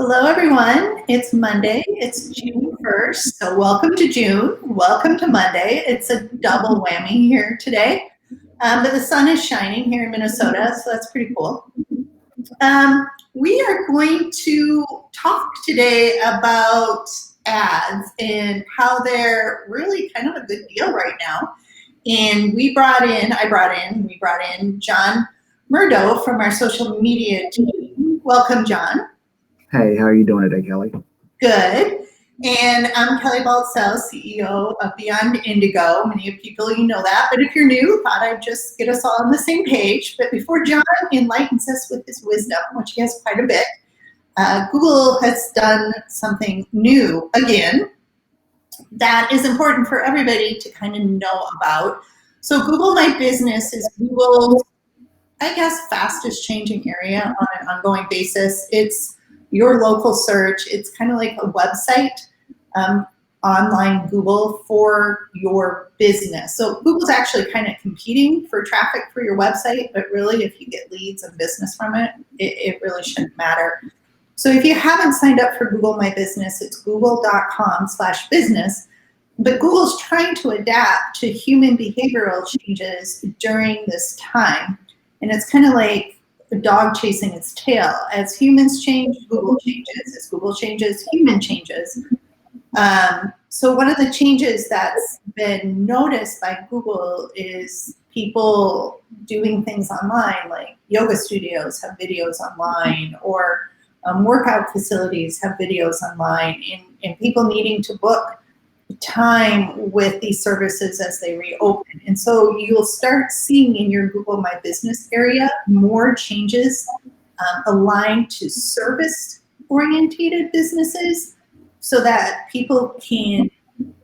Hello, everyone. It's Monday. It's June 1st. So welcome to June. Welcome to Monday. It's a double whammy here today. But the sun is shining here in Minnesota, so that's pretty cool. We are going to talk today about ads and how they're really kind of a good deal right now. And we brought in Jon Murdough from our social media team. Welcome, Jon. Hey, how are you doing today, Kelly? Good. And I'm Kelly Baltzell, CEO of Beyond Indigo. Many of people, you know that. But if you're new, thought I'd just get us all on the same page. But before Jon enlightens us with his wisdom, which he has quite a bit, Google has done something new again that is important for everybody to kind of know about. So Google My Business is Google's, I guess, fastest changing area on an ongoing basis. It's your local search. It's kind of like a website, online Google for your business. So Google's actually kind of competing for traffic for your website, but really if you get leads and business from it, it really shouldn't matter. So if you haven't signed up for Google My Business, it's google.com/business. But Google's trying to adapt to human behavioral changes during this time. And it's kind of like a dog chasing its tail. As humans change, Google changes. As Google changes, human changes. So one of the changes that's been noticed by Google is people doing things online, like yoga studios have videos online, or workout facilities have videos online, and people needing to book time with these services as they reopen. And so you'll start seeing in your Google My Business area more changes aligned to service-oriented businesses so that people can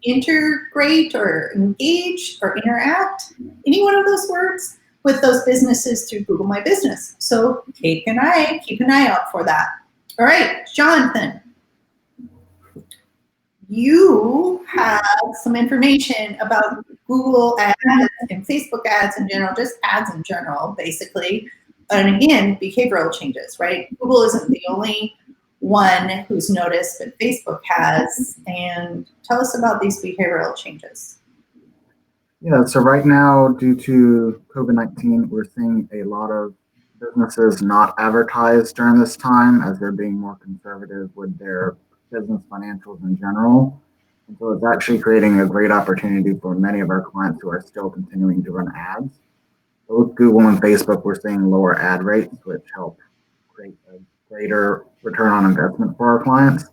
integrate or engage or interact, any one of those words, with those businesses through Google My Business. So keep an eye out for that. All right, Jonathan. You have some information about Google ads and Facebook ads in general, just ads in general, basically. And again, behavioral changes, right? Google isn't the only one who's noticed, but Facebook has. And tell us about these behavioral changes. Yeah, so right now, due to COVID-19, we're seeing a lot of businesses not advertise during this time as they're being more conservative with their business financials in general. And so it's actually creating a great opportunity for many of our clients who are still continuing to run ads. Both Google and Facebook, we're seeing lower ad rates, which help create a greater return on investment for our clients.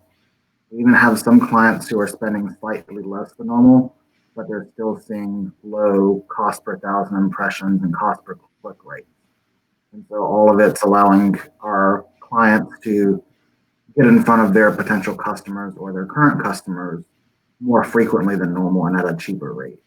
We even have some clients who are spending slightly less than normal, but they're still seeing low cost per thousand impressions and cost per click rates. And so all of it's allowing our clients to get in front of their potential customers or their current customers more frequently than normal and at a cheaper rate.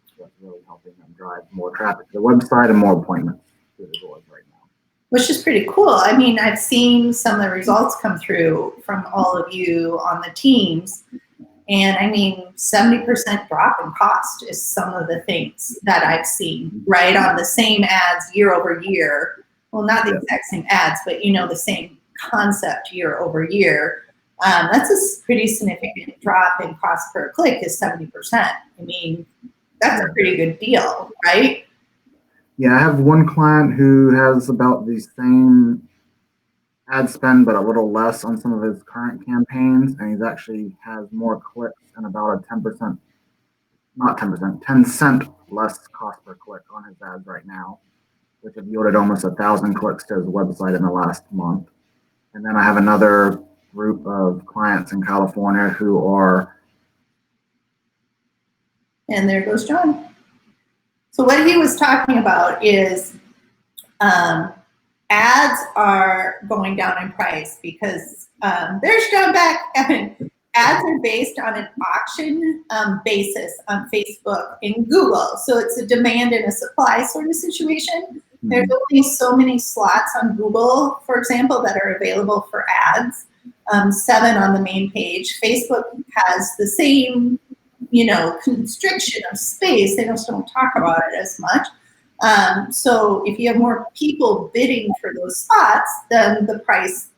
So that's really helping them drive more traffic to the website and more appointments to the doors right now. Which is pretty cool. I mean, I've seen some of the results come through from all of you on the teams. And I mean, 70% drop in cost is some of the things that I've seen, right? On the same ads year over year. Well, not the exact same ads, but you know, the same concept year over year. That's a pretty significant drop in cost per click is 70%. I mean, that's a pretty good deal, right? Yeah, I have one client who has about the same ad spend, but a little less on some of his current campaigns. And he's actually has more clicks and about a 10%, not 10%, 10 cent less cost per click on his ads right now, which have yielded almost 1,000 clicks to his website in the last month. And then I have another group of clients in California who are. And there goes Jon. So what he was talking about is ads are going down in price because there's Jon back. Ads are based on an auction basis on Facebook and Google. So it's a demand and a supply sort of situation. There's only so many slots on Google, for example, that are available for ads, 7 on the main page. Facebook has the same, constriction of space. They just don't talk about it as much. So if you have more people bidding for those spots, then the price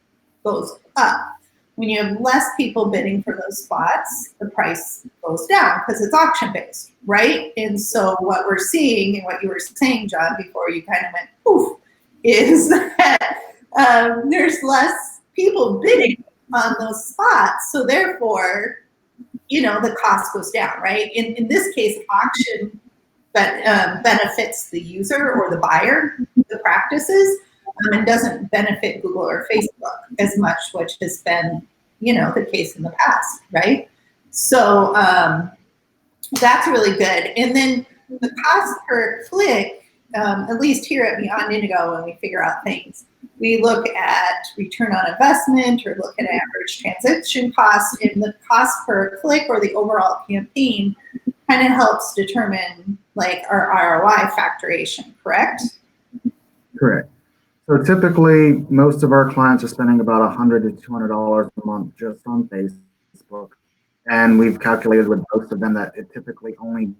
goes up. When you have less people bidding for those spots, the price goes down because it's auction based, right? And so what we're seeing and what you were saying, John, before you kind of went poof, is that there's less people bidding on those spots. So therefore, the cost goes down, right? In this case, auction benefits the user or the buyer, the practices, and doesn't benefit Google or Facebook as much, which has been, the case in the past, right? So that's really good. And then the cost per click, at least here at Beyond Indigo, when we figure out things, we look at return on investment or look at average transaction cost, and the cost per click or the overall campaign kind of helps determine like our ROI factoration, correct? Correct. So typically, most of our clients are spending about $100 to $200 a month just on Facebook, and we've calculated with most of them that it typically only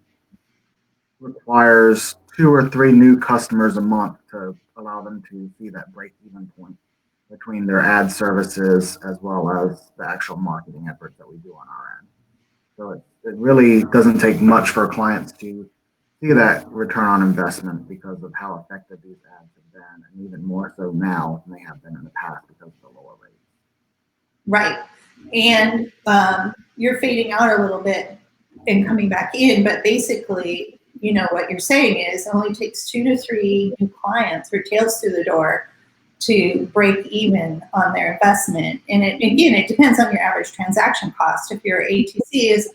requires 2 or 3 new customers a month to allow them to see that break-even point between their ad services as well as the actual marketing efforts that we do on our end. So it really doesn't take much for clients to see that return on investment because of how effective these ads have been, and even more so now than they have been in the past because of the lower rates. Right. And you're fading out a little bit and coming back in, but basically, what you're saying is it only takes 2 to 3 new clients or tails through the door to break even on their investment. And it depends on your average transaction cost. If your ATC is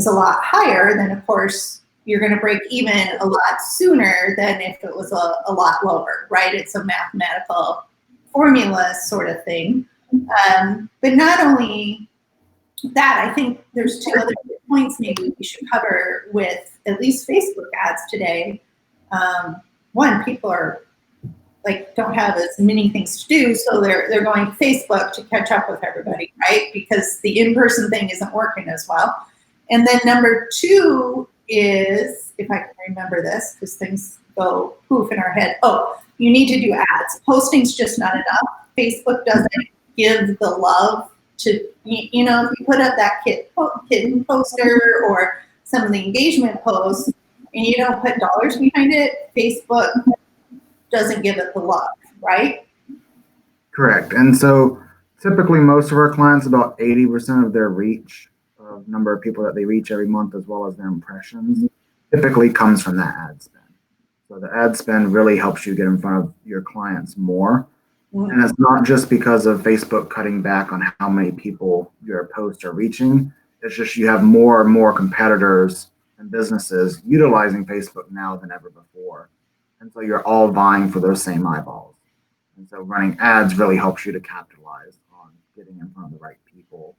a lot higher, then of course you're going to break even a lot sooner than if it was a lot lower, right? It's a mathematical formula sort of thing. But not only that, I think there's 2 other points maybe we should cover with at least Facebook ads today. One, people are don't have as many things to do, so they're going to Facebook to catch up with everybody, right? Because the in-person thing isn't working as well. And then number 2 is, if I can remember this, because things go poof in our head. Oh, you need to do ads. Posting's just not enough. Facebook doesn't give the love to, if you put up that kitten poster or some of the engagement posts and you don't put dollars behind it, Facebook doesn't give it the love, right? Correct. And so typically most of our clients, about 80% of their reach, number of people that they reach every month, as well as their impressions, typically comes from that ad spend. So the ad spend really helps you get in front of your clients more. And it's not just because of Facebook cutting back on how many people your posts are reaching. It's just you have more and more competitors and businesses utilizing Facebook now than ever before. And so you're all vying for those same eyeballs. And so running ads really helps you to capitalize on getting in front of the right people.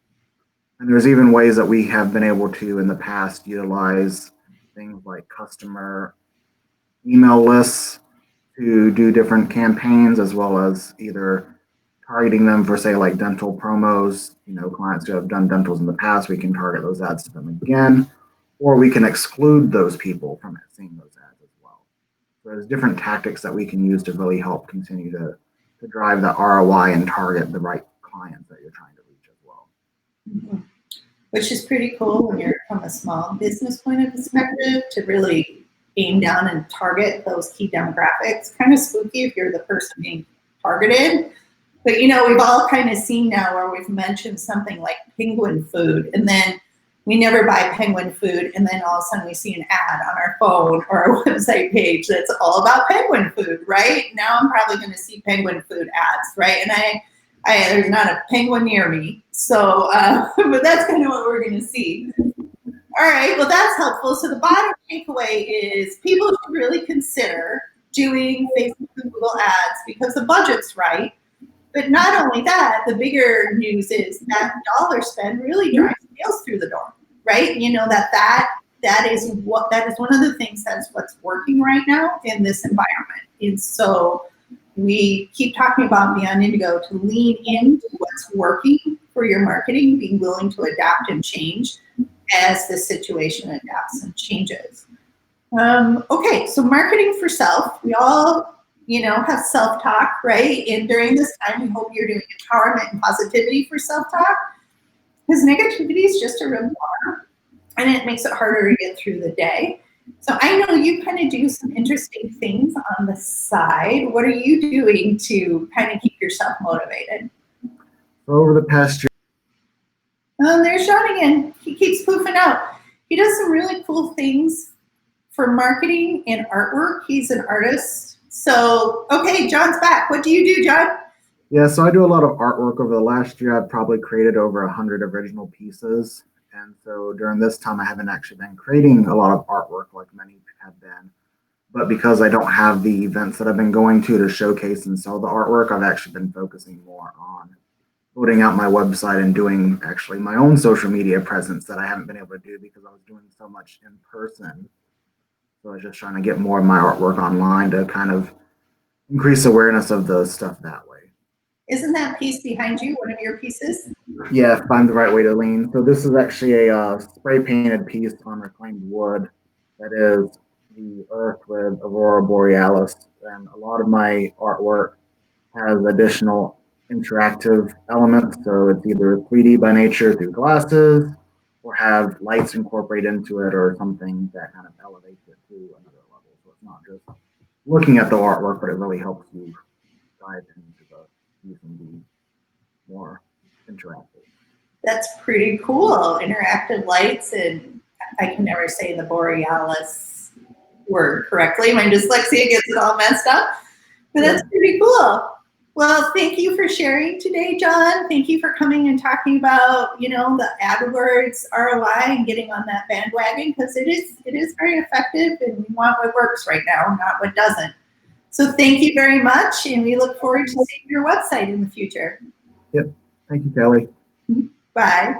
And there's even ways that we have been able to, in the past, utilize things like customer email lists to do different campaigns, as well as either targeting them for, say, like dental promos. Clients who have done dentals in the past, we can target those ads to them again, or we can exclude those people from seeing those ads as well. So there's different tactics that we can use to really help continue to drive the ROI and target the right clients that you're trying to reach as well. Mm-hmm. Which is pretty cool when you're from a small business point of perspective to really aim down and target those key demographics. Kind of spooky if you're the person being targeted. But we've all kind of seen now where we've mentioned something like penguin food, and then we never buy penguin food, and then all of a sudden we see an ad on our phone or our website page that's all about penguin food, right? Now I'm probably going to see penguin food ads, right? And I there's not a penguin near me, so but that's kind of what we're going to see. All right, well, that's helpful. So the bottom takeaway is people should really consider doing Facebook and Google ads because the budget's right. But not only that, the bigger news is that dollar spend really drives sales through the door, right? That is one of the things that's what's working right now in this environment. And so we keep talking about Beyond Indigo to lean into what's working for your marketing, being willing to adapt and change as the situation adapts and changes. Okay, so marketing for self. We all have self-talk, right? And during this time, we hope you're doing empowerment and positivity for self-talk, because negativity is just a real bummer, and it makes it harder to get through the day. So I know you kind of do some interesting things on the side. What are you doing to kind of keep yourself motivated? Over the past year, Oh, there's Sean again. He keeps poofing out. He does some really cool things for marketing and artwork. He's an artist. So, okay, John's back. What do you do, John? yeah, so I do a lot of artwork. Over the last year, I've probably created over 100 original pieces. And so during this time, I haven't actually been creating a lot of artwork like many have been. But because I don't have the events that I've been going to showcase and sell the artwork, I've actually been focusing more on building out my website and doing actually my own social media presence that I haven't been able to do because I was doing so much in person. So I was just trying to get more of my artwork online to kind of increase awareness of the stuff that way. Isn't that piece behind you one of your pieces? Yeah, find the right way to lean. So this is actually a spray painted piece on reclaimed wood that is the earth with Aurora Borealis. And a lot of my artwork has additional interactive elements. So it's either 3D by nature through glasses or have lights incorporated into it or something that kind of elevates it to another level. So it's not just looking at the artwork, but it really helps you dive into the piece and be more interactive. That's pretty cool. Interactive lights, and I can never say the Borealis word correctly. My dyslexia gets it all messed up. But that's pretty cool. Well, thank you for sharing today, John. Thank you for coming and talking about, the AdWords ROI and getting on that bandwagon, because it is very effective, and we want what works right now, not what doesn't. So thank you very much, and we look forward to seeing your website in the future. Yep. Thank you, Kelly. Bye.